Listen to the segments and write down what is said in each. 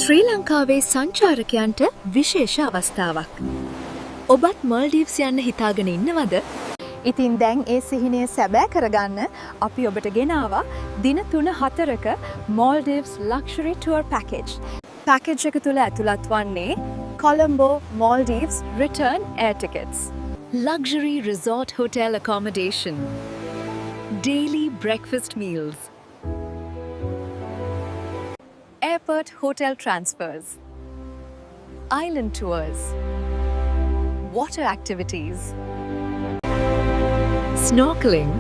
ශ්‍රී ලංකාවේ සංචාරකයන්ට විශේෂ අවස්ථාවක්. ඔබත් මල්ඩීව්ස් යන්න හිතාගෙන ඉන්නවද? ඉතින් දැන් ඒ සිහිනය සැබෑ කරගන්න අපි ඔබට ගෙනාවා දින 3-4ක Maldives Luxury Tour Package. Package එක තුල ඇතුළත් වන්නේ Colombo Maldives Return Air Tickets. Luxury resort hotel accommodation. Daily breakfast meals. Airport hotel transfers. Island tours. Water activities. Snorkeling.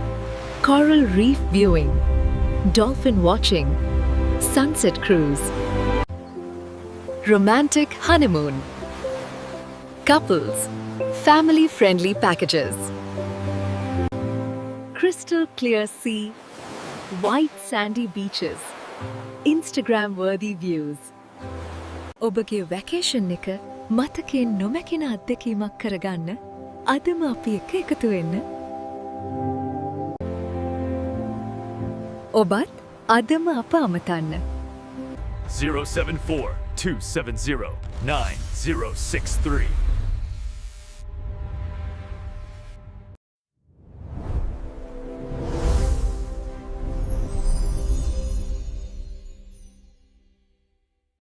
Coral reef viewing. Dolphin watching. Sunset cruise. Romantic honeymoon. Couples. Family-friendly packages. Crystal clear sea. White sandy beaches. Instagram-worthy views. ඔබගේ vacation එක මතකයෙන් නොමැකෙන අත්දැකීමක් කරගන්න අදම අපි එක්ක එකතු වෙන්න. ඔබත් අදම අප අමතන්න. 074 270 9063